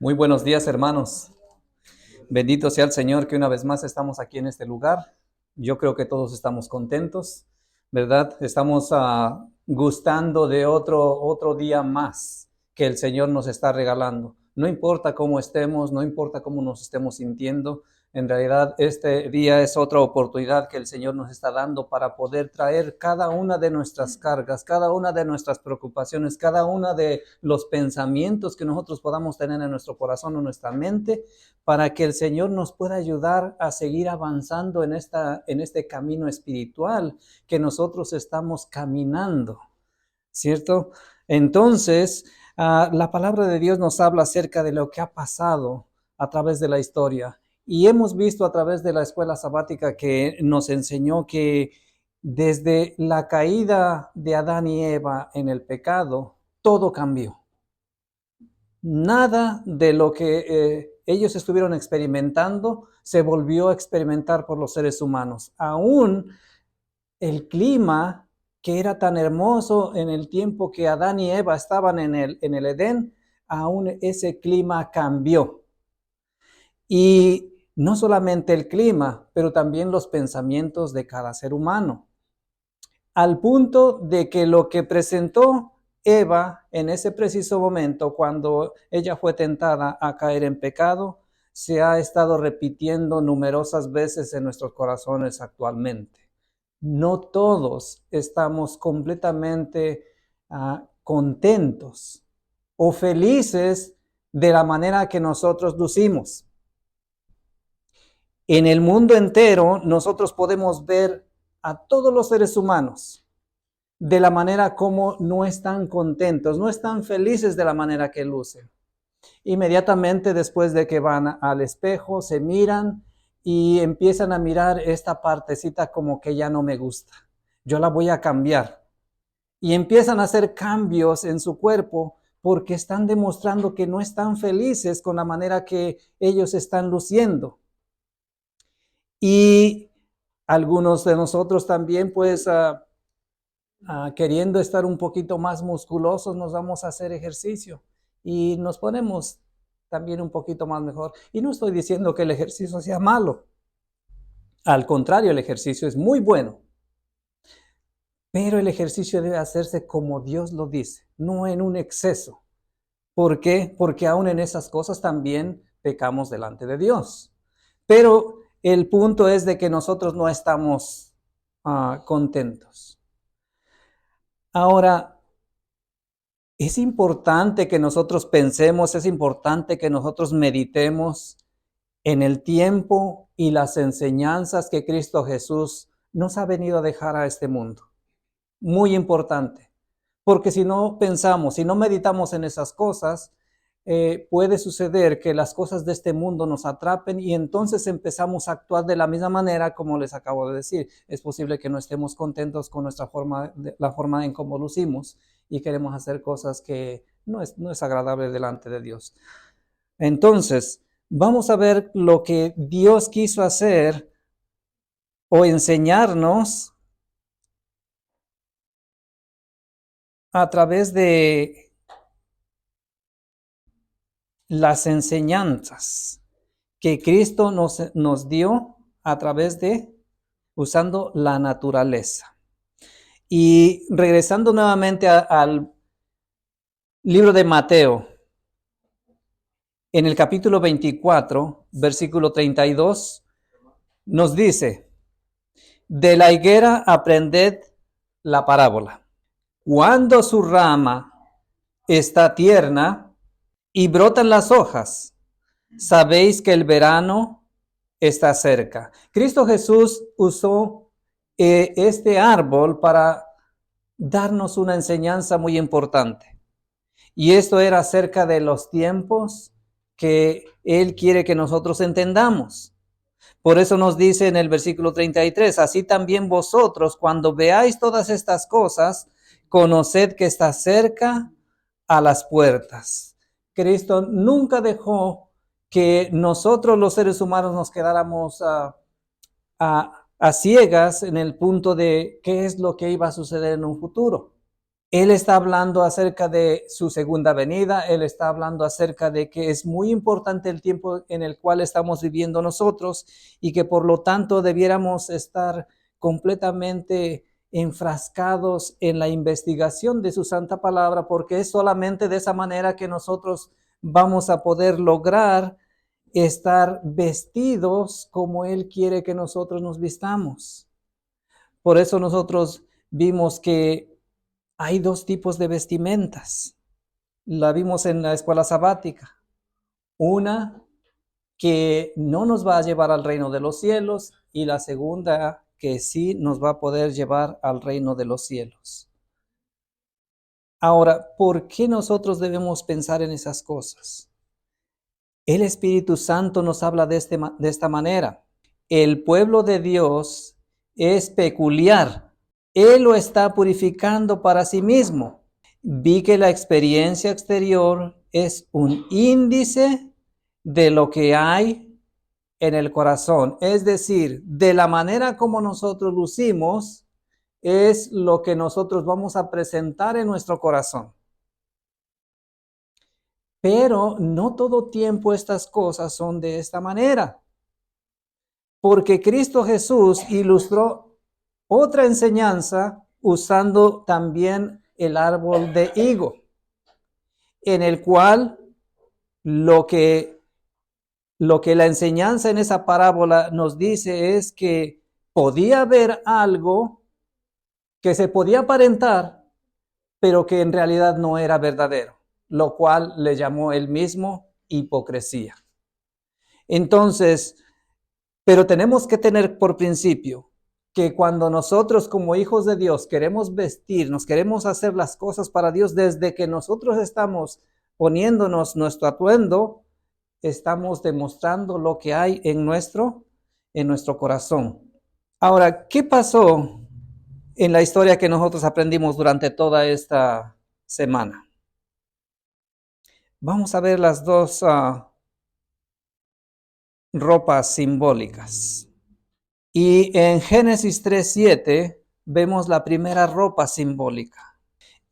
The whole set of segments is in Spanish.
Muy buenos días, hermanos. Bendito sea el Señor que una vez más estamos aquí en este lugar. Yo creo que todos estamos contentos, ¿verdad? Estamos gustando de otro día más que el Señor nos está regalando. No importa cómo estemos, no importa cómo nos estemos sintiendo, en realidad este día es otra oportunidad que el Señor nos está dando para poder traer cada una de nuestras cargas, cada una de nuestras preocupaciones, cada una de los pensamientos que nosotros podamos tener en nuestro corazón o en nuestra mente, para que el Señor nos pueda ayudar a seguir avanzando en este camino espiritual que nosotros estamos caminando, ¿cierto? Entonces, la palabra de Dios nos habla acerca de lo que ha pasado a través de la historia. Y hemos visto a través de la escuela sabática que nos enseñó que desde la caída de Adán y Eva en el pecado, todo cambió. Nada de lo que ellos estuvieron experimentando se volvió a experimentar por los seres humanos. Aún el clima que era tan hermoso en el tiempo que Adán y Eva estaban en el Edén, aún ese clima cambió. Y no solamente el clima, pero también los pensamientos de cada ser humano. Al punto de que lo que presentó Eva en ese preciso momento, cuando ella fue tentada a caer en pecado, se ha estado repitiendo numerosas veces en nuestros corazones actualmente. No todos estamos completamente contentos o felices de la manera que nosotros lucimos. En el mundo entero, nosotros podemos ver a todos los seres humanos de la manera como no están contentos, no están felices de la manera que lucen. Inmediatamente después de que van al espejo, se miran y empiezan a mirar esta partecita como que ya no me gusta. Yo la voy a cambiar. Y empiezan a hacer cambios en su cuerpo porque están demostrando que no están felices con la manera que ellos están luciendo. Y algunos de nosotros también, pues, queriendo estar un poquito más musculosos, nos vamos a hacer ejercicio y nos ponemos también un poquito más mejor. Y no estoy diciendo que el ejercicio sea malo. Al contrario, el ejercicio es muy bueno. Pero el ejercicio debe hacerse como Dios lo dice, no en un exceso. ¿Por qué? Porque aún en esas cosas también pecamos delante de Dios. Pero el punto es de que nosotros no estamos contentos. Ahora, es importante que nosotros pensemos, es importante que nosotros meditemos en el tiempo y las enseñanzas que Cristo Jesús nos ha venido a dejar a este mundo. Muy importante, porque si no pensamos, si no meditamos en esas cosas, puede suceder que las cosas de este mundo nos atrapen y entonces empezamos a actuar de la misma manera como les acabo de decir. Es posible que no estemos contentos con nuestra forma, la forma en cómo lucimos y queremos hacer cosas que no es agradable delante de Dios. Entonces, vamos a ver lo que Dios quiso hacer o enseñarnos a través de las enseñanzas que Cristo nos dio a través de usando la naturaleza. Y regresando nuevamente al libro de Mateo, en el capítulo 24, versículo 32, nos dice: de la higuera aprended la parábola. Cuando su rama está tierna y brotan las hojas, sabéis que el verano está cerca. Cristo Jesús usó este árbol para darnos una enseñanza muy importante. Y esto era acerca de los tiempos que Él quiere que nosotros entendamos. Por eso nos dice en el versículo 33, así también vosotros, cuando veáis todas estas cosas, conoced que está cerca a las puertas. Cristo nunca dejó que nosotros los seres humanos nos quedáramos a ciegas en el punto de qué es lo que iba a suceder en un futuro. Él está hablando acerca de su segunda venida, Él está hablando acerca de que es muy importante el tiempo en el cual estamos viviendo nosotros y que por lo tanto debiéramos estar completamente enfrascados en la investigación de su santa palabra, porque es solamente de esa manera que nosotros vamos a poder lograr estar vestidos como Él quiere que nosotros nos vistamos. Por eso nosotros vimos que hay dos tipos de vestimentas. La vimos en la escuela sabática. Una que no nos va a llevar al reino de los cielos y la segunda que sí nos va a poder llevar al reino de los cielos. Ahora, ¿por qué nosotros debemos pensar en esas cosas? El Espíritu Santo nos habla de esta manera. El pueblo de Dios es peculiar. Él lo está purificando para sí mismo. Vi que la experiencia exterior es un índice de lo que hay en el corazón. Es decir, de la manera como nosotros lucimos, es lo que nosotros vamos a presentar en nuestro corazón. Pero no todo tiempo estas cosas son de esta manera. Porque Cristo Jesús ilustró otra enseñanza usando también el árbol de higo, en el cual lo que la enseñanza en esa parábola nos dice es que podía haber algo que se podía aparentar, pero que en realidad no era verdadero, lo cual le llamó él mismo hipocresía. Entonces, pero tenemos que tener por principio que cuando nosotros como hijos de Dios queremos vestirnos, queremos hacer las cosas para Dios, desde que nosotros estamos poniéndonos nuestro atuendo, estamos demostrando lo que hay en nuestro corazón. Ahora, ¿qué pasó en la historia que nosotros aprendimos durante toda esta semana? Vamos a ver las dos ropas simbólicas. Y en Génesis 3:7 vemos la primera ropa simbólica.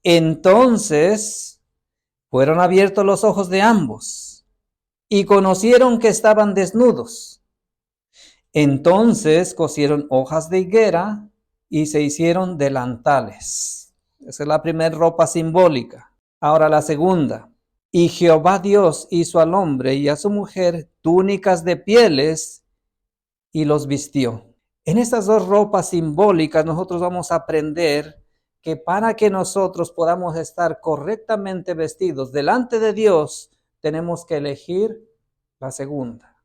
Entonces fueron abiertos los ojos de ambos y conocieron que estaban desnudos. Entonces cosieron hojas de higuera y se hicieron delantales. Esa es la primera ropa simbólica. Ahora la segunda. Y Jehová Dios hizo al hombre y a su mujer túnicas de pieles y los vistió. En estas dos ropas simbólicas nosotros vamos a aprender que para que nosotros podamos estar correctamente vestidos delante de Dios, tenemos que elegir la segunda.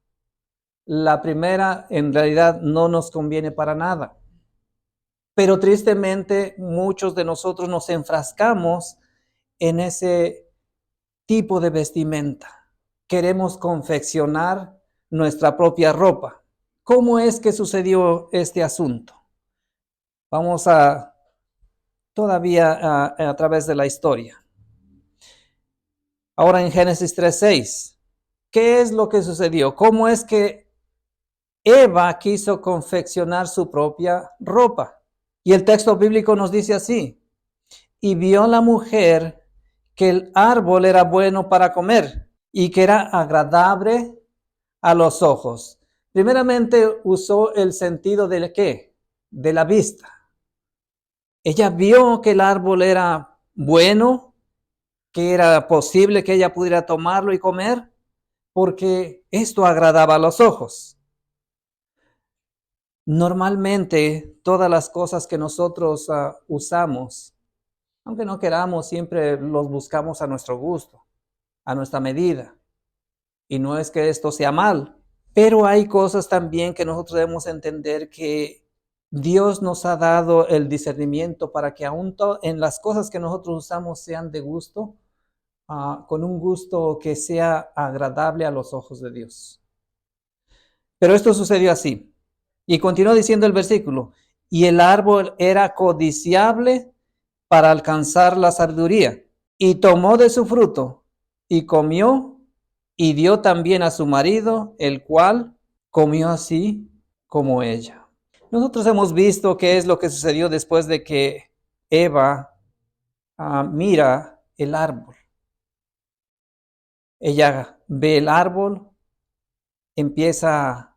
La primera en realidad no nos conviene para nada. Pero tristemente muchos de nosotros nos enfrascamos en ese tipo de vestimenta. Queremos confeccionar nuestra propia ropa. ¿Cómo es que sucedió este asunto? Vamos a todavía a través de la historia. Ahora en Génesis 3:6, ¿qué es lo que sucedió? ¿Cómo es que Eva quiso confeccionar su propia ropa? Y el texto bíblico nos dice así: y vio la mujer que el árbol era bueno para comer y que era agradable a los ojos. Primeramente usó el sentido de ¿qué? De la vista. Ella vio que el árbol era bueno, que era posible que ella pudiera tomarlo y comer, porque esto agradaba a los ojos. Normalmente todas las cosas que nosotros usamos, aunque no queramos, siempre los buscamos a nuestro gusto, a nuestra medida. Y no es que esto sea mal, pero hay cosas también que nosotros debemos entender que Dios nos ha dado el discernimiento para que aún en las cosas que nosotros usamos sean de gusto, con un gusto que sea agradable a los ojos de Dios. Pero esto sucedió así. Y continuó diciendo el versículo: y el árbol era codiciable para alcanzar la sabiduría. Y tomó de su fruto y comió y dio también a su marido, el cual comió así como ella. Nosotros hemos visto qué es lo que sucedió después de que Eva mira el árbol. Ella ve el árbol, empieza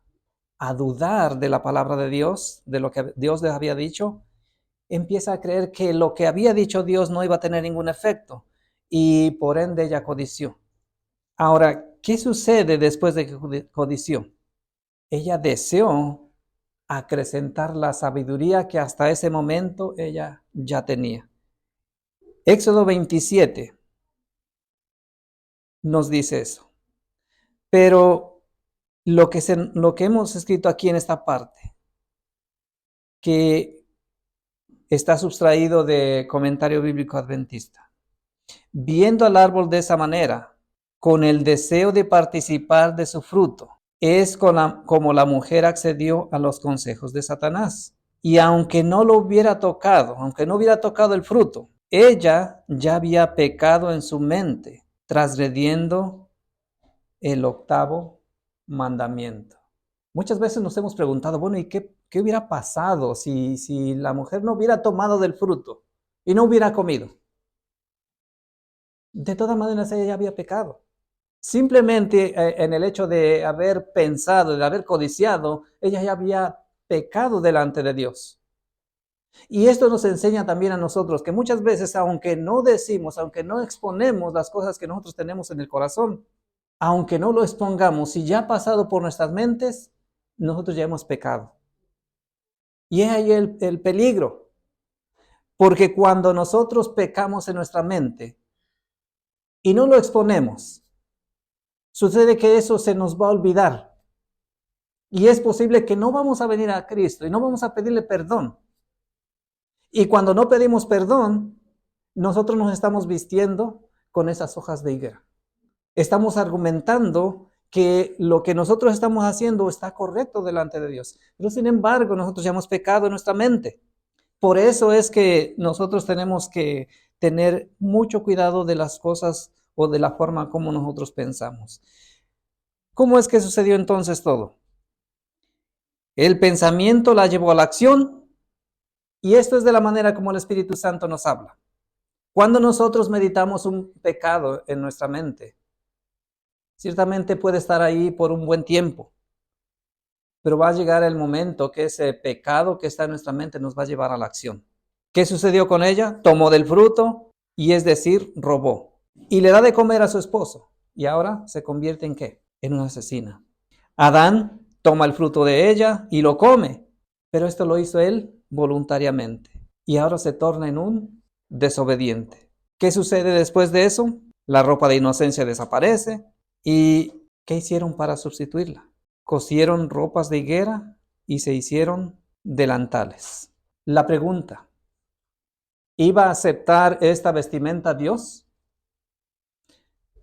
a dudar de la palabra de Dios, de lo que Dios les había dicho, empieza a creer que lo que había dicho Dios no iba a tener ningún efecto y por ende ella codició. Ahora, ¿qué sucede después de que codició? Ella deseó acrecentar la sabiduría que hasta ese momento ella ya tenía. Éxodo 27 nos dice eso. Pero lo que hemos escrito aquí en esta parte, que está sustraído de Comentario Bíblico Adventista. Viendo al árbol de esa manera, con el deseo de participar de su fruto, es como la mujer accedió a los consejos de Satanás. Y aunque no lo hubiera tocado, aunque no hubiera tocado el fruto, ella ya había pecado en su mente, transgrediendo el octavo mandamiento. Muchas veces nos hemos preguntado, bueno, ¿y qué hubiera pasado si la mujer no hubiera tomado del fruto y no hubiera comido? De todas maneras, ella ya había pecado. Simplemente en el hecho de haber pensado, de haber codiciado, ella ya había pecado delante de Dios. Y esto nos enseña también a nosotros que muchas veces, aunque no decimos, aunque no exponemos las cosas que nosotros tenemos en el corazón, aunque no lo expongamos, si ya ha pasado por nuestras mentes, nosotros ya hemos pecado. Y es ahí el peligro. Porque cuando nosotros pecamos en nuestra mente y no lo exponemos, sucede que eso se nos va a olvidar. Y es posible que no vamos a venir a Cristo y no vamos a pedirle perdón. Y cuando no pedimos perdón, nosotros nos estamos vistiendo con esas hojas de higuera. Estamos argumentando que lo que nosotros estamos haciendo está correcto delante de Dios. Pero sin embargo, nosotros ya hemos pecado en nuestra mente. Por eso es que nosotros tenemos que tener mucho cuidado de las cosas o de la forma como nosotros pensamos. ¿Cómo es que sucedió entonces todo? El pensamiento la llevó a la acción y esto es de la manera como el Espíritu Santo nos habla. Cuando nosotros meditamos un pecado en nuestra mente, ciertamente puede estar ahí por un buen tiempo, pero va a llegar el momento que ese pecado que está en nuestra mente nos va a llevar a la acción. ¿Qué sucedió con ella? Tomó del fruto y es decir, robó. Y le da de comer a su esposo. Y ahora se convierte en ¿qué? En una asesina. Adán toma el fruto de ella y lo come. Pero esto lo hizo él voluntariamente. Y ahora se torna en un desobediente. ¿Qué sucede después de eso? La ropa de inocencia desaparece. ¿Y qué hicieron para sustituirla? Cosieron ropas de higuera y se hicieron delantales. La pregunta, ¿iba a aceptar esta vestimenta Dios?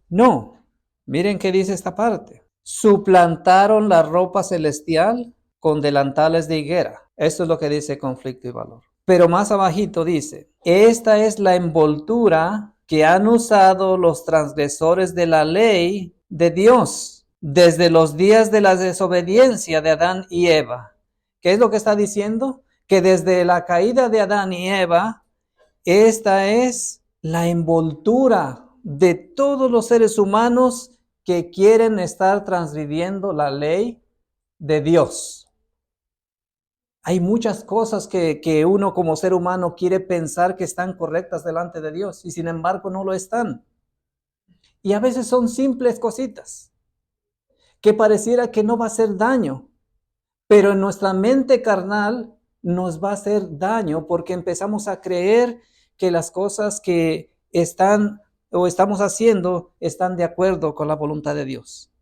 No. Miren qué dice esta parte. Suplantaron la ropa celestial con delantales de higuera. Esto es lo que dice Conflicto y Valor. Pero más abajito dice, esta es la envoltura que han usado los transgresores de la ley de Dios desde los días de la desobediencia de Adán y Eva. ¿Qué es lo que está diciendo? Que desde la caída de Adán y Eva, esta es la envoltura de todos los seres humanos que quieren estar transgrediendo la ley de Dios. Hay muchas cosas que uno como ser humano quiere pensar que están correctas delante de Dios y sin embargo no lo están. Y a veces son simples cositas que pareciera que no va a hacer daño, pero en nuestra mente carnal nos va a hacer daño porque empezamos a creer que las cosas que están o estamos haciendo están de acuerdo con la voluntad de Dios.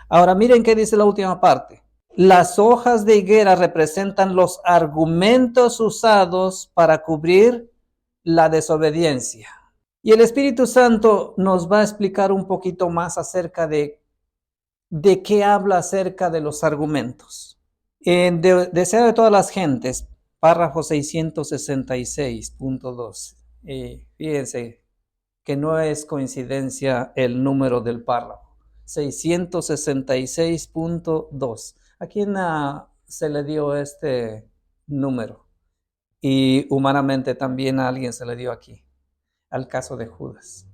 Ahora miren qué dice la última parte. Las hojas de higuera representan los argumentos usados para cubrir la desobediencia. Y el Espíritu Santo nos va a explicar un poquito más acerca de qué habla acerca de los argumentos. En Deseo de todas las gentes, párrafo 666.2. Fíjense que no es coincidencia el número del párrafo. 666.2. ¿A quién se le dio este número? Y humanamente también a alguien se le dio aquí. al caso de Judas.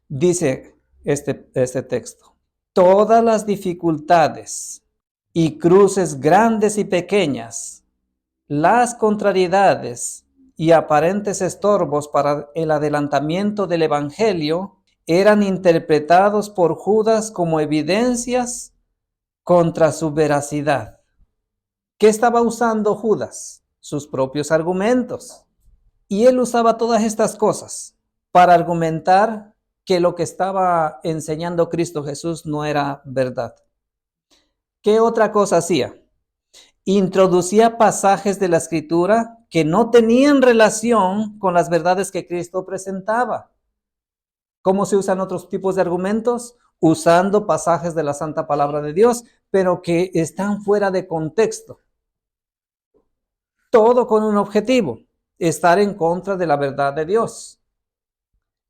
Dice este texto: todas las dificultades y cruces grandes y pequeñas, las contrariedades y aparentes estorbos para el adelantamiento del evangelio eran interpretados por Judas como evidencias contra su veracidad. ¿Qué estaba usando Judas? Sus propios argumentos. Y él usaba todas estas cosas para argumentar que lo que estaba enseñando Cristo Jesús no era verdad. ¿Qué otra cosa hacía? Introducía pasajes de la Escritura que no tenían relación con las verdades que Cristo presentaba. ¿Cómo se usan otros tipos de argumentos? Usando pasajes de la Santa Palabra de Dios, pero que están fuera de contexto. Todo con un objetivo: estar en contra de la verdad de Dios.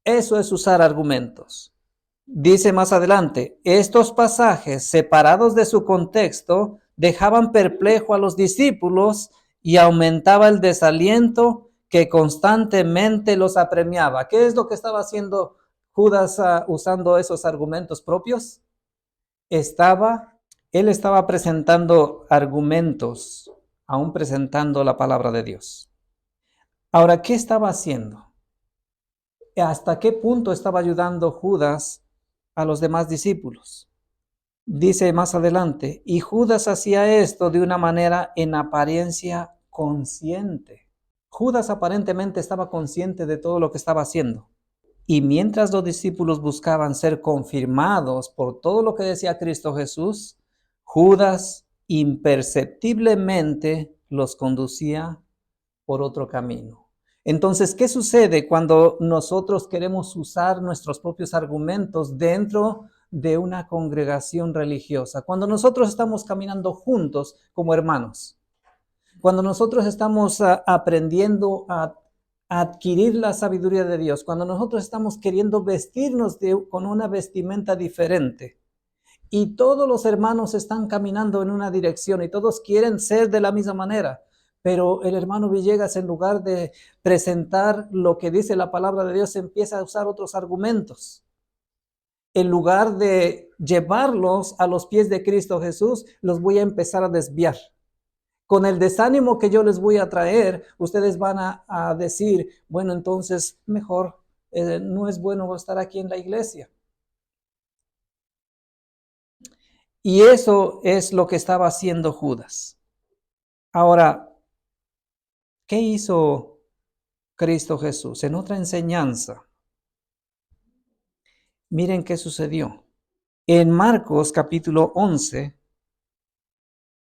Eso es usar argumentos. Dice más adelante: estos pasajes, separados de su contexto, dejaban perplejo a los discípulos y aumentaba el desaliento que constantemente los apremiaba. ¿Qué es lo que estaba haciendo Judas usando esos argumentos propios? Él estaba presentando argumentos, aún presentando la palabra de Dios. Ahora, ¿qué estaba haciendo? ¿Hasta qué punto estaba ayudando Judas a los demás discípulos? Dice más adelante: y Judas hacía esto de una manera en apariencia consciente. Judas aparentemente estaba consciente de todo lo que estaba haciendo. Y mientras los discípulos buscaban ser confirmados por todo lo que decía Cristo Jesús, Judas imperceptiblemente los conducía por otro camino. Entonces, ¿qué sucede cuando nosotros queremos usar nuestros propios argumentos dentro de una congregación religiosa? Cuando nosotros estamos caminando juntos como hermanos, cuando nosotros estamos aprendiendo a adquirir la sabiduría de Dios, cuando nosotros estamos queriendo vestirnos con una vestimenta diferente, y todos los hermanos están caminando en una dirección y todos quieren ser de la misma manera, pero el hermano Villegas, en lugar de presentar lo que dice la palabra de Dios, empieza a usar otros argumentos. En lugar de llevarlos a los pies de Cristo Jesús, los voy a empezar a desviar. Con el desánimo que yo les voy a traer, ustedes van a decir: bueno, entonces mejor no es bueno estar aquí en la iglesia. Y eso es lo que estaba haciendo Judas. Ahora, ¿qué hizo Cristo Jesús? En otra enseñanza, miren qué sucedió. En Marcos capítulo 11,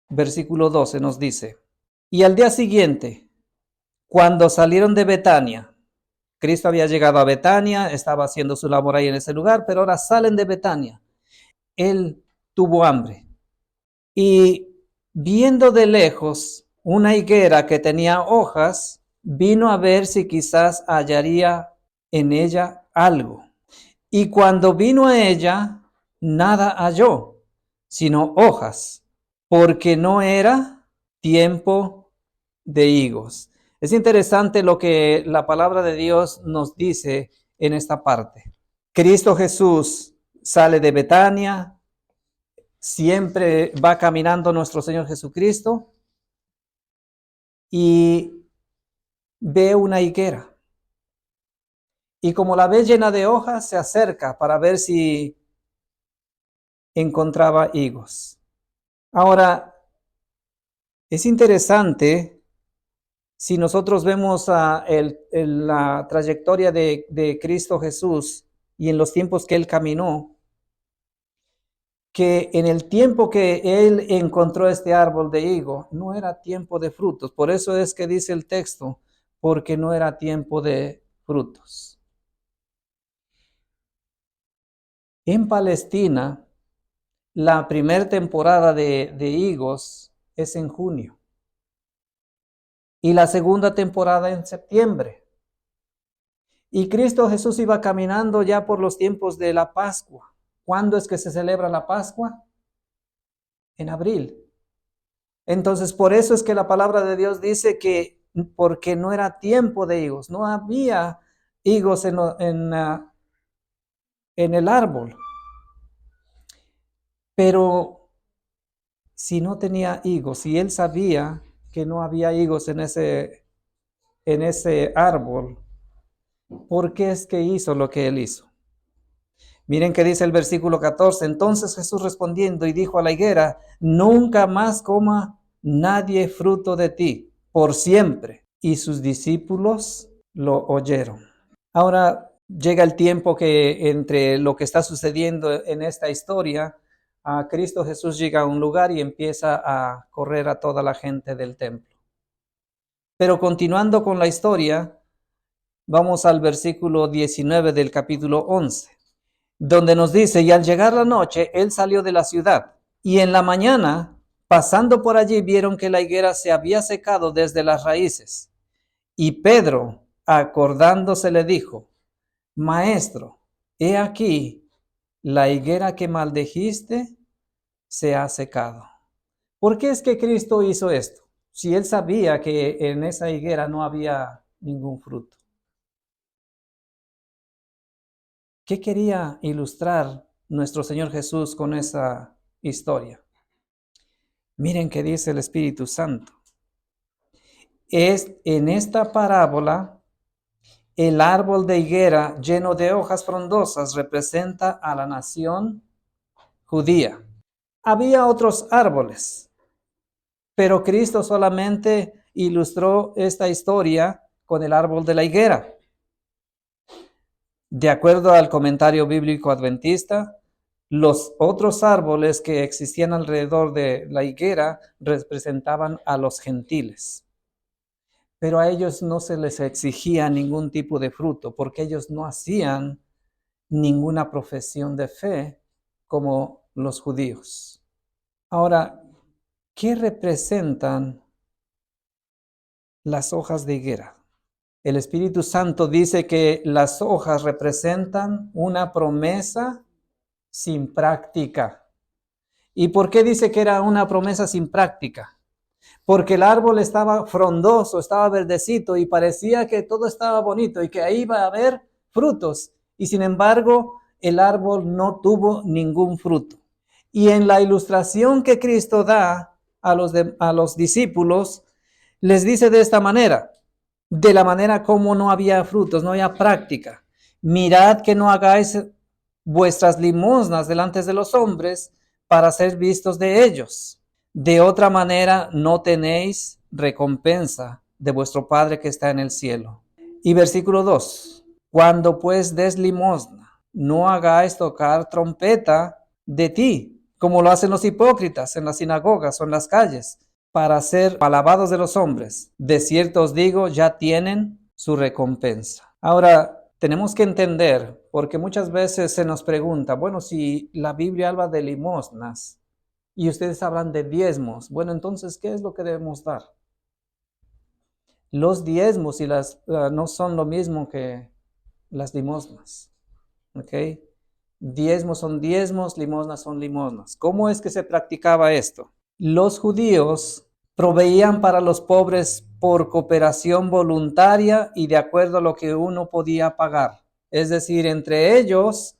versículo 12 nos dice: y al día siguiente, cuando salieron de Betania, Cristo había llegado a Betania, estaba haciendo su labor ahí en ese lugar, pero ahora salen de Betania. Él tuvo hambre y, viendo de lejos una higuera que tenía hojas, vino a ver si quizás hallaría en ella algo. Y cuando vino a ella, nada halló, sino hojas, porque no era tiempo de higos. Es interesante lo que la palabra de Dios nos dice en esta parte. Cristo Jesús sale de Betania, siempre va caminando nuestro Señor Jesucristo y ve una higuera. Y como la ve llena de hojas, se acerca para ver si encontraba higos. Ahora, es interesante si nosotros vemos la trayectoria de Cristo Jesús y en los tiempos que Él caminó, que en el tiempo que Él encontró este árbol de higo, no era tiempo de frutos. Por eso es que dice el texto: porque no era tiempo de frutos. En Palestina, la primera temporada de higos es en junio y la segunda temporada en septiembre. Y Cristo Jesús iba caminando ya por los tiempos de la Pascua. ¿Cuándo es que se celebra la Pascua? En abril. Entonces, por eso es que la palabra de Dios dice que porque no era tiempo de higos, no había higos en el árbol. Pero si no tenía higos, si él sabía que no había higos en ese árbol, ¿por qué es que hizo lo que él hizo? Miren que dice el versículo 14. Entonces Jesús respondiendo y dijo a la higuera: nunca más coma nadie fruto de ti, por siempre. Y sus discípulos lo oyeron. Ahora llega el tiempo que entre lo que está sucediendo en esta historia, a Cristo Jesús llega a un lugar y empieza a correr a toda la gente del templo. Pero continuando con la historia, vamos al versículo 19 del capítulo 11, donde nos dice: y al llegar la noche, él salió de la ciudad, y en la mañana, pasando por allí, vieron que la higuera se había secado desde las raíces. Y Pedro, acordándose, le dijo: Maestro, he aquí, la higuera que maldijiste se ha secado. ¿Por qué es que Cristo hizo esto? Si él sabía que en esa higuera no había ningún fruto. ¿Qué quería ilustrar nuestro Señor Jesús con esa historia? Miren qué dice el Espíritu Santo. Es en esta parábola, el árbol de higuera lleno de hojas frondosas representa a la nación judía. Había otros árboles, pero Cristo solamente ilustró esta historia con el árbol de la higuera. De acuerdo al comentario bíblico adventista, los otros árboles que existían alrededor de la higuera representaban a los gentiles. Pero a ellos no se les exigía ningún tipo de fruto, porque ellos no hacían ninguna profesión de fe como los judíos. Ahora, ¿qué representan las hojas de higuera? El Espíritu Santo dice que las hojas representan una promesa sin práctica. ¿Y por qué dice que era una promesa sin práctica? Porque el árbol estaba frondoso, estaba verdecito y parecía que todo estaba bonito y que ahí iba a haber frutos. Y sin embargo, el árbol no tuvo ningún fruto. Y en la ilustración que Cristo da a los discípulos, les dice de esta manera, de la manera como no había frutos, no había práctica. Mirad que no hagáis vuestras limosnas delante de los hombres para ser vistos de ellos. De otra manera no tenéis recompensa de vuestro Padre que está en el cielo. Y versículo 2. Cuando pues des limosna, no hagáis tocar trompeta de ti, como lo hacen los hipócritas en las sinagogas o en las calles, para ser alabados de los hombres. De cierto os digo, ya tienen su recompensa. Ahora, tenemos que entender, porque muchas veces se nos pregunta, bueno, si la Biblia habla de limosnas y ustedes hablan de diezmos, bueno, entonces, ¿qué es lo que debemos dar? Los diezmos y no son lo mismo que las limosnas, ¿ok? Diezmos son diezmos, limosnas son limosnas. ¿Cómo es que se practicaba esto? Los judíos proveían para los pobres por cooperación voluntaria y de acuerdo a lo que uno podía pagar. Es decir, entre ellos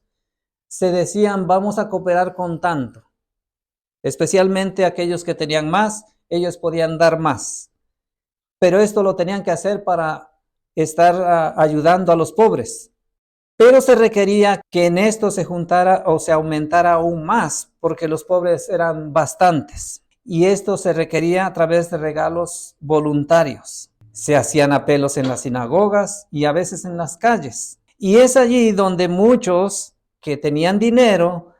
se decían, vamos a cooperar con tanto. Especialmente aquellos que tenían más, ellos podían dar más. Pero esto lo tenían que hacer para estar ayudando a los pobres. Pero se requería que en esto se juntara o se aumentara aún más, porque los pobres eran bastantes. Y esto se requería a través de regalos voluntarios. Se hacían apelos en las sinagogas y a veces en las calles. Y es allí donde muchos que tenían dinero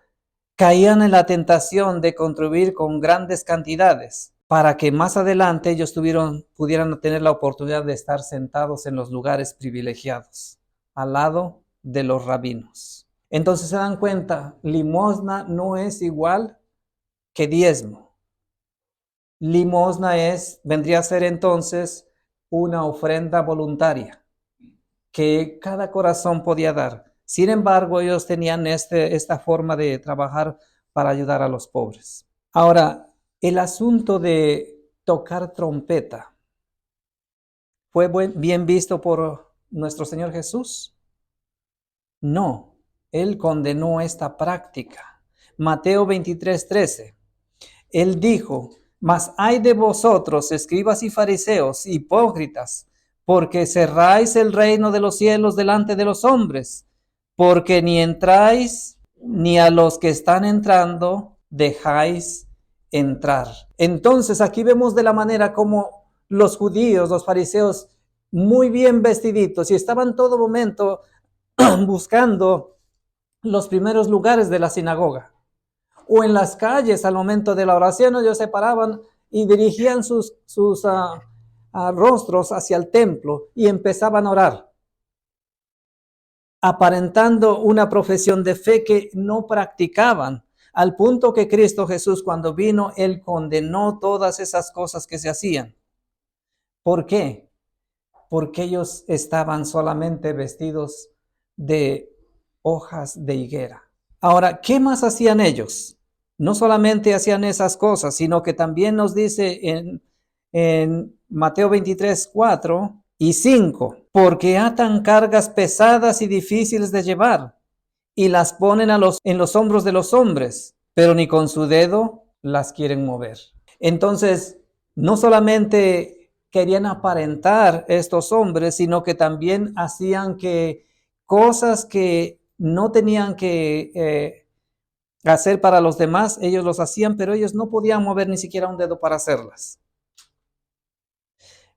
caían en la tentación de contribuir con grandes cantidades para que más adelante ellos pudieran tener la oportunidad de estar sentados en los lugares privilegiados, al lado de los rabinos. Entonces se dan cuenta, limosna no es igual que diezmo. Limosna vendría a ser entonces una ofrenda voluntaria que cada corazón podía dar. Sin embargo, ellos tenían esta forma de trabajar para ayudar a los pobres. Ahora, el asunto de tocar trompeta fue bien visto por nuestro Señor Jesús? No, Él condenó esta práctica. Mateo 23:13. Él dijo: mas ay de vosotros, escribas y fariseos, hipócritas, porque cerráis el reino de los cielos delante de los hombres, porque ni entráis, ni a los que están entrando dejáis entrar. Entonces aquí vemos de la manera como los judíos, los fariseos, muy bien vestiditos, y estaban todo momento buscando los primeros lugares de la sinagoga. O en las calles, al momento de la oración, ellos se paraban y dirigían sus rostros hacia el templo y empezaban a orar, aparentando una profesión de fe que no practicaban, al punto que Cristo Jesús, cuando vino, Él condenó todas esas cosas que se hacían. ¿Por qué? Porque ellos estaban solamente vestidos de hojas de higuera. Ahora, ¿qué más hacían ellos? No solamente hacían esas cosas, sino que también nos dice en Mateo 23, 4 y 5, porque atan cargas pesadas y difíciles de llevar y las ponen en los hombros de los hombres, pero ni con su dedo las quieren mover. Entonces, no solamente querían aparentar estos hombres, sino que también hacían que cosas que no tenían que hacer para los demás, ellos los hacían, pero ellos no podían mover ni siquiera un dedo para hacerlas.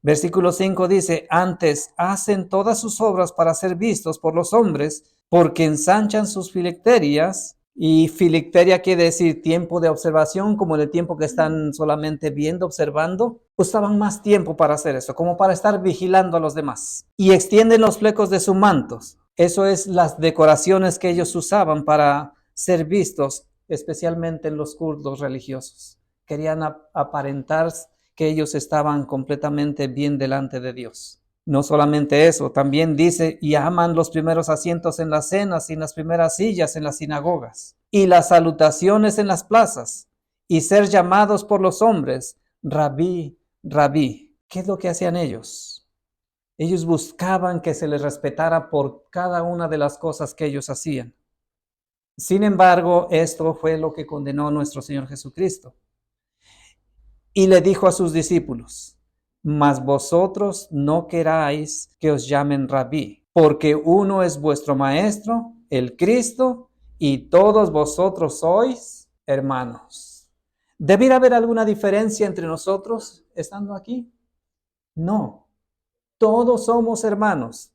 Versículo 5 dice: antes hacen todas sus obras para ser vistos por los hombres, porque ensanchan sus filacterias. Y filacteria quiere decir tiempo de observación, como el tiempo que están solamente viendo, observando. Usaban más tiempo para hacer eso, como para estar vigilando a los demás. Y extienden los flecos de sus mantos. Eso es las decoraciones que ellos usaban para ser vistos, especialmente en los cultos religiosos. Querían aparentar que ellos estaban completamente bien delante de Dios. No solamente eso, también dice: y aman los primeros asientos en las cenas y las primeras sillas en las sinagogas, y las salutaciones en las plazas, y ser llamados por los hombres, rabí, rabí. ¿Qué es lo que hacían ellos? Ellos buscaban que se les respetara por cada una de las cosas que ellos hacían. Sin embargo, esto fue lo que condenó nuestro Señor Jesucristo. Y le dijo a sus discípulos: mas vosotros no queráis que os llamen rabí, porque uno es vuestro maestro, el Cristo, y todos vosotros sois hermanos. ¿Debiera haber alguna diferencia entre nosotros estando aquí? No, todos somos hermanos.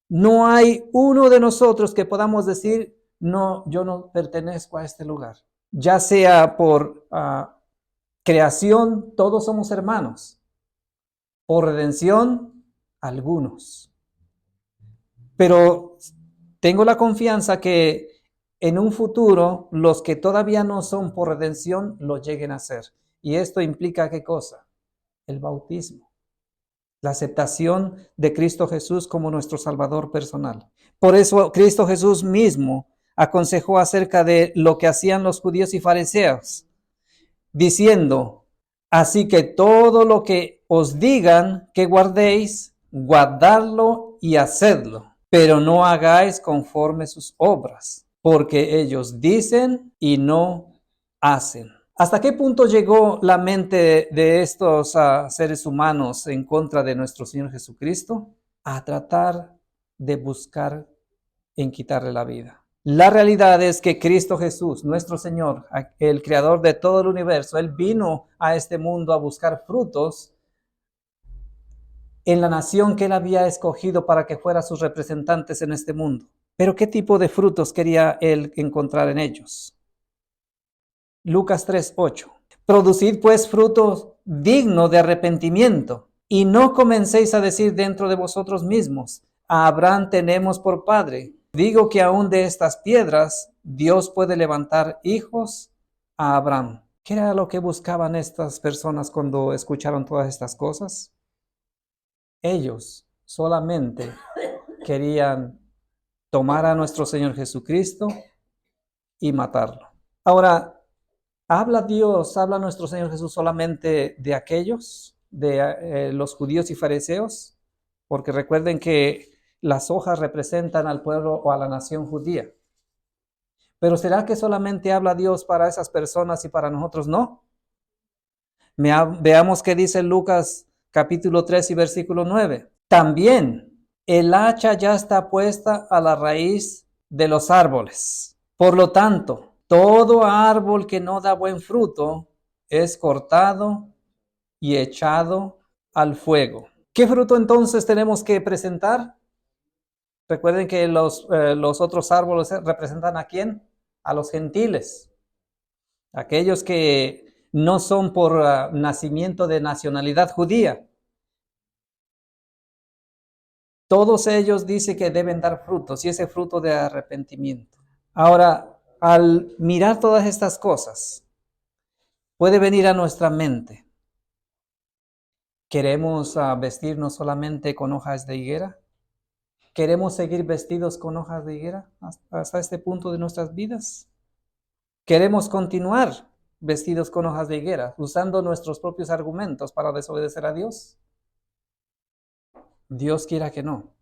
No hay uno de nosotros que podamos decir: no, yo no pertenezco a este lugar. Ya sea por creación, todos somos hermanos. Por redención, algunos. Pero tengo la confianza que en un futuro los que todavía no son por redención lo lleguen a ser. Y esto implica ¿qué cosa? El bautismo. La aceptación de Cristo Jesús como nuestro Salvador personal. Por eso Cristo Jesús mismo aconsejó acerca de lo que hacían los judíos y fariseos, diciendo: así que todo lo que os digan que guardéis, guardadlo y hacedlo, pero no hagáis conforme sus obras, porque ellos dicen y no hacen. ¿Hasta qué punto llegó la mente de estos seres humanos en contra de nuestro Señor Jesucristo? A tratar de buscar en quitarle la vida. La realidad es que Cristo Jesús, nuestro Señor, el creador de todo el universo, Él vino a este mundo a buscar frutos en la nación que Él había escogido para que fuera sus representantes en este mundo. Pero ¿qué tipo de frutos quería Él encontrar en ellos? Lucas 3:8. Producid pues frutos dignos de arrepentimiento, y no comencéis a decir dentro de vosotros mismos: a Abraham tenemos por padre. Digo que aún de estas piedras Dios puede levantar hijos a Abraham. ¿Qué era lo que buscaban estas personas cuando escucharon todas estas cosas? Ellos solamente querían tomar a nuestro Señor Jesucristo y matarlo. Ahora, ¿habla nuestro Señor Jesús solamente de aquellos, de los judíos y fariseos? Porque recuerden que las hojas representan al pueblo o a la nación judía. Pero ¿será que solamente habla Dios para esas personas y para nosotros no? Veamos qué dice Lucas capítulo 3 y versículo 9. También el hacha ya está puesta a la raíz de los árboles. Por lo tanto, todo árbol que no da buen fruto es cortado y echado al fuego. ¿Qué fruto entonces tenemos que presentar? Recuerden que los otros árboles representan ¿a quién? A los gentiles, aquellos que no son por nacimiento de nacionalidad judía. Todos ellos dicen que deben dar frutos y ese fruto de arrepentimiento. Ahora, al mirar todas estas cosas, puede venir a nuestra mente: ¿queremos vestirnos solamente con hojas de higuera? ¿Queremos seguir vestidos con hojas de higuera hasta este punto de nuestras vidas? ¿Queremos continuar vestidos con hojas de higuera, usando nuestros propios argumentos para desobedecer a Dios? Dios quiera que no.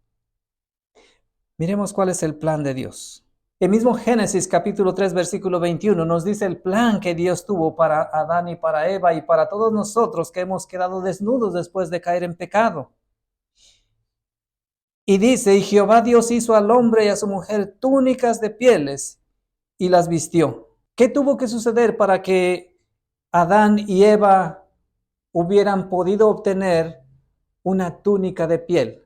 Miremos cuál es el plan de Dios. El mismo Génesis capítulo 3 versículo 21 nos dice el plan que Dios tuvo para Adán y para Eva y para todos nosotros que hemos quedado desnudos después de caer en pecado. Y dice: y Jehová Dios hizo al hombre y a su mujer túnicas de pieles y las vistió. ¿Qué tuvo que suceder para que Adán y Eva hubieran podido obtener una túnica de piel?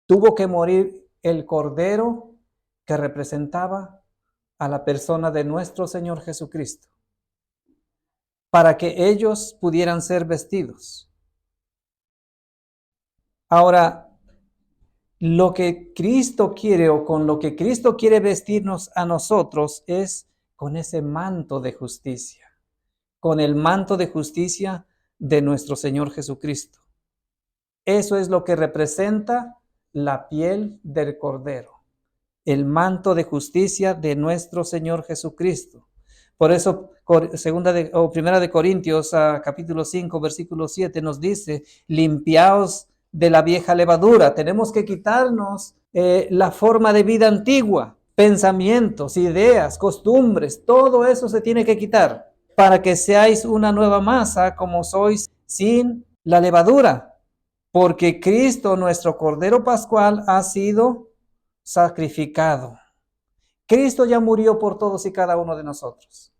Tuvo que morir el cordero que representaba a la persona de nuestro Señor Jesucristo, para que ellos pudieran ser vestidos. Ahora, lo que Cristo quiere, o con lo que Cristo quiere vestirnos a nosotros, es con ese manto de justicia, con el manto de justicia de nuestro Señor Jesucristo. Eso es lo que representa la piel del cordero, el manto de justicia de nuestro Señor Jesucristo. Por eso, Primera de Corintios, capítulo 5, versículo 7, nos dice: limpiaos de la vieja levadura. Tenemos que quitarnos la forma de vida antigua, pensamientos, ideas, costumbres, todo eso se tiene que quitar para que seáis una nueva masa, como sois sin la levadura. Porque Cristo, nuestro Cordero Pascual, ha sido sacrificado. Cristo ya murió por todos y cada uno de nosotros.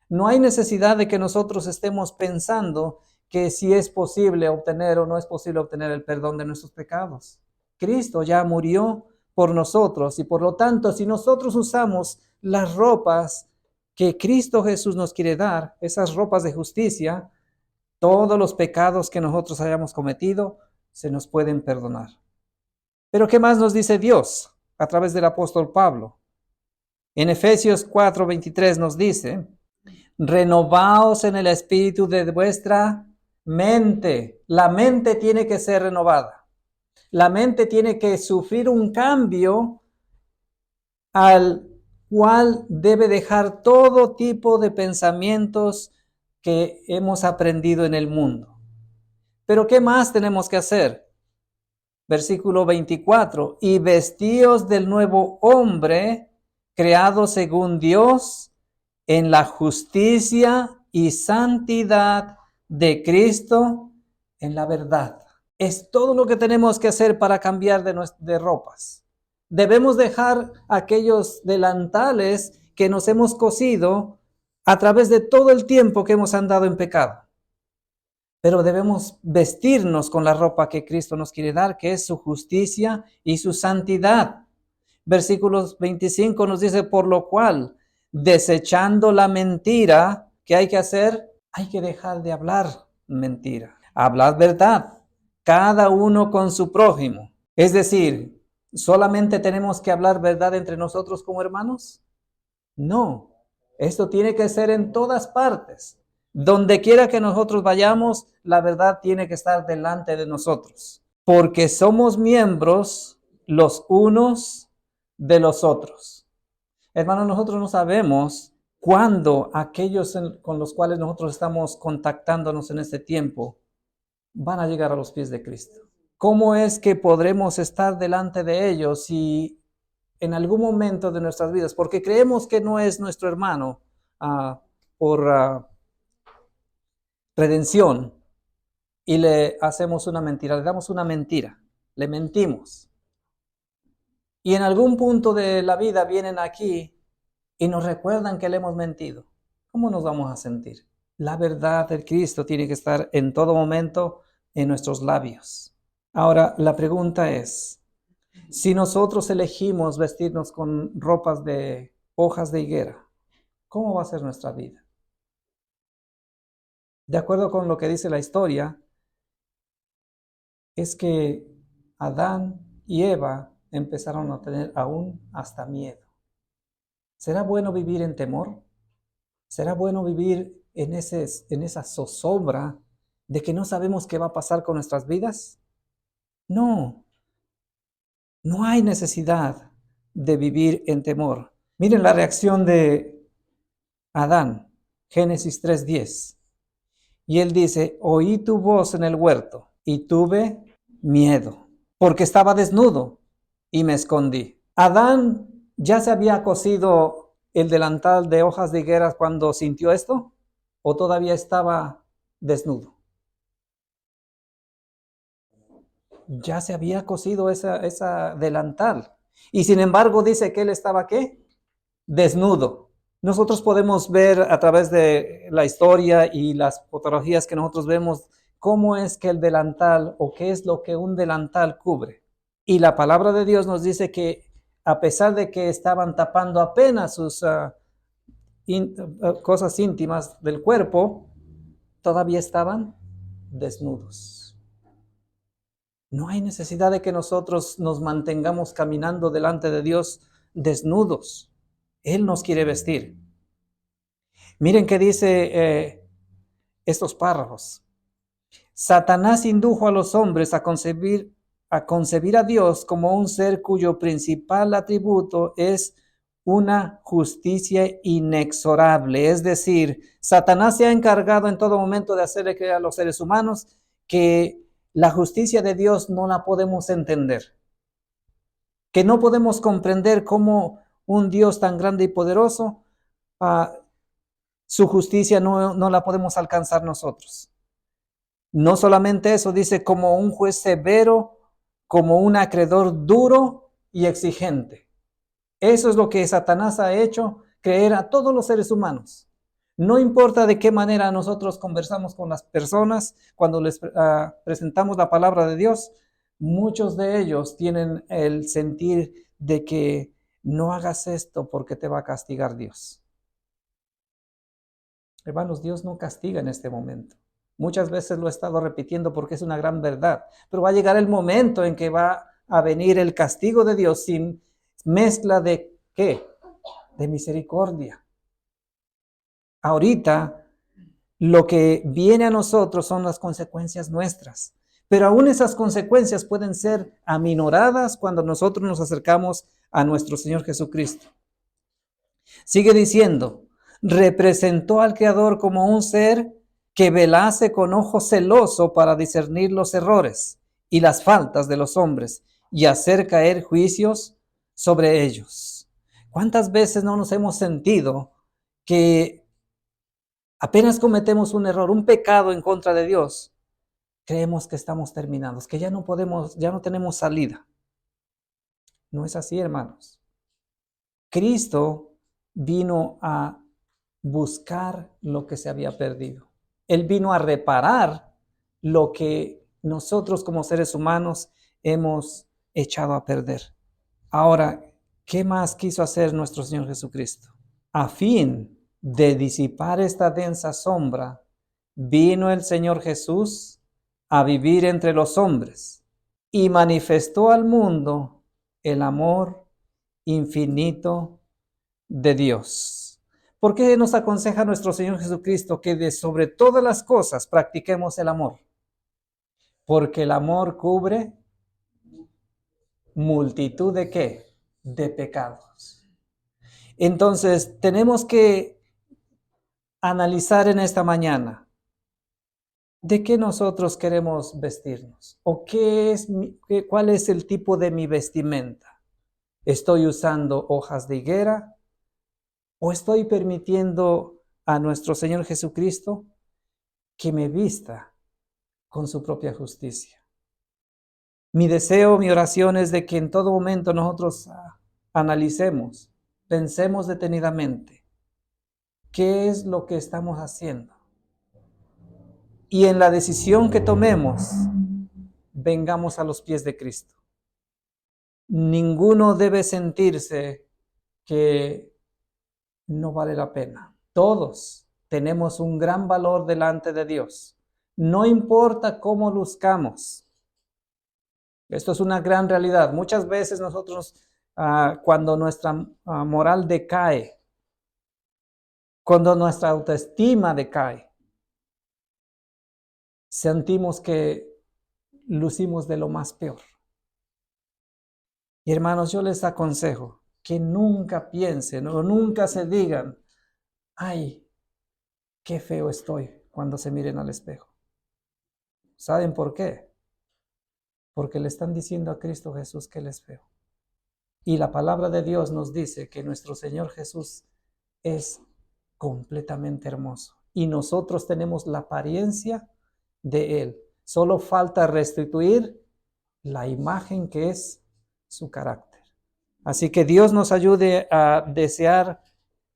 No hay necesidad de que nosotros estemos pensando que si es posible obtener o no es posible obtener el perdón de nuestros pecados. Cristo ya murió por nosotros y por lo tanto, si nosotros usamos las ropas que Cristo Jesús nos quiere dar, esas ropas de justicia, todos los pecados que nosotros hayamos cometido se nos pueden perdonar. Pero ¿qué más nos dice Dios a través del apóstol Pablo? En Efesios 4:23 nos dice: renovaos en el espíritu de vuestra mente. La mente tiene que ser renovada. La mente tiene que sufrir un cambio al cual debe dejar todo tipo de pensamientos que hemos aprendido en el mundo. Pero ¿qué más tenemos que hacer? Versículo 24: y vestíos del nuevo hombre, creado según Dios, en la justicia y santidad de Cristo, en la verdad. Es todo lo que tenemos que hacer para cambiar de ropas. Debemos dejar aquellos delantales que nos hemos cosido a través de todo el tiempo que hemos andado en pecado. Pero debemos vestirnos con la ropa que Cristo nos quiere dar, que es su justicia y su santidad. Versículos 25 nos dice: por lo cual, desechando la mentira, ¿qué hay que hacer? Hay que dejar de hablar mentira. Hablar verdad, cada uno con su prójimo. Es decir, ¿solamente tenemos que hablar verdad entre nosotros como hermanos? No, esto tiene que ser en todas partes. Donde quiera que nosotros vayamos, la verdad tiene que estar delante de nosotros. Porque somos miembros los unos de los otros. Hermanos, nosotros no sabemos cuándo aquellos con los cuales nosotros estamos contactándonos en este tiempo van a llegar a los pies de Cristo. ¿Cómo es que podremos estar delante de ellos si en algún momento de nuestras vidas, porque creemos que no es nuestro hermano por redención, y le hacemos una mentira, le damos una mentira, le mentimos? Y en algún punto de la vida vienen aquí y nos recuerdan que le hemos mentido. ¿Cómo nos vamos a sentir? La verdad del Cristo tiene que estar en todo momento en nuestros labios. Ahora, la pregunta es, si nosotros elegimos vestirnos con ropas de hojas de higuera, ¿cómo va a ser nuestra vida? De acuerdo con lo que dice la historia, es que Adán y Eva empezaron a tener aún hasta miedo. ¿Será bueno vivir en temor? ¿Será bueno vivir en esa zozobra de que no sabemos qué va a pasar con nuestras vidas? No, no hay necesidad de vivir en temor. Miren la reacción de Adán, Génesis 3:10. Y él dice, oí tu voz en el huerto y tuve miedo, porque estaba desnudo y me escondí. Adán ya se había cosido el delantal de hojas de higueras cuando sintió esto, o todavía estaba desnudo. Ya se había cosido esa delantal. Y sin embargo dice que él estaba ¿qué? Desnudo. Nosotros podemos ver a través de la historia y las fotografías que nosotros vemos cómo es que el delantal o qué es lo que un delantal cubre. Y la palabra de Dios nos dice que a pesar de que estaban tapando apenas sus cosas íntimas del cuerpo, todavía estaban desnudos. No hay necesidad de que nosotros nos mantengamos caminando delante de Dios desnudos. Él nos quiere vestir. Miren qué dice estos párrafos. Satanás indujo a los hombres a concebir a Dios como un ser cuyo principal atributo es una justicia inexorable. Es decir, Satanás se ha encargado en todo momento de hacerle creer a los seres humanos que la justicia de Dios no la podemos entender, que no podemos comprender cómo un Dios tan grande y poderoso, su justicia no la podemos alcanzar nosotros. No solamente eso, dice como un juez severo, como un acreedor duro y exigente. Eso es lo que Satanás ha hecho creer a todos los seres humanos. No importa de qué manera nosotros conversamos con las personas, cuando les presentamos la palabra de Dios, muchos de ellos tienen el sentir de que no hagas esto porque te va a castigar Dios. Hermanos, Dios no castiga en este momento. Muchas veces lo he estado repitiendo porque es una gran verdad, pero va a llegar el momento en que va a venir el castigo de Dios sin mezcla de ¿qué? De misericordia. Ahorita lo que viene a nosotros son las consecuencias nuestras, pero aún esas consecuencias pueden ser aminoradas cuando nosotros nos acercamos a nuestro Señor Jesucristo. Sigue diciendo, representó al Creador como un ser que velase con ojo celoso para discernir los errores y las faltas de los hombres y hacer caer juicios sobre ellos. ¿Cuántas veces no nos hemos sentido que apenas cometemos un error, un pecado en contra de Dios, creemos que estamos terminados, que ya no podemos, ya no tenemos salida? No es así, hermanos. Cristo vino a buscar lo que se había perdido. Él vino a reparar lo que nosotros como seres humanos hemos echado a perder. Ahora, ¿qué más quiso hacer nuestro Señor Jesucristo? A fin de disipar esta densa sombra, vino el Señor Jesús a vivir entre los hombres y manifestó al mundo el amor infinito de Dios. ¿Por qué nos aconseja nuestro Señor Jesucristo que de sobre todas las cosas practiquemos el amor? Porque el amor cubre multitud de ¿qué? De pecados. Entonces, tenemos que analizar en esta mañana ¿De qué nosotros queremos vestirnos? ¿O cuál es el tipo de mi vestimenta? ¿Estoy usando hojas de higuera? ¿O estoy permitiendo a nuestro Señor Jesucristo que me vista con su propia justicia? Mi deseo, mi oración es de que en todo momento nosotros analicemos, pensemos detenidamente qué es lo que estamos haciendo. Y en la decisión que tomemos, vengamos a los pies de Cristo. Ninguno debe sentirse que no vale la pena. Todos tenemos un gran valor delante de Dios. No importa cómo luzcamos. Esto es una gran realidad. Muchas veces nosotros, cuando nuestra moral decae, cuando nuestra autoestima decae, sentimos que lucimos de lo más peor. Y hermanos, yo les aconsejo que nunca piensen o nunca se digan, ay, qué feo estoy cuando se miren al espejo. ¿Saben por qué? Porque le están diciendo a Cristo Jesús que Él es feo. Y la palabra de Dios nos dice que nuestro Señor Jesús es completamente hermoso. Y nosotros tenemos la apariencia de Él. Solo falta restituir la imagen que es su carácter. Así que Dios nos ayude a desear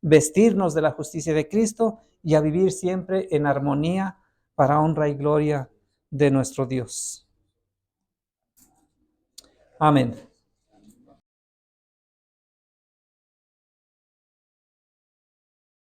vestirnos de la justicia de Cristo y a vivir siempre en armonía para honra y gloria de nuestro Dios. Amén.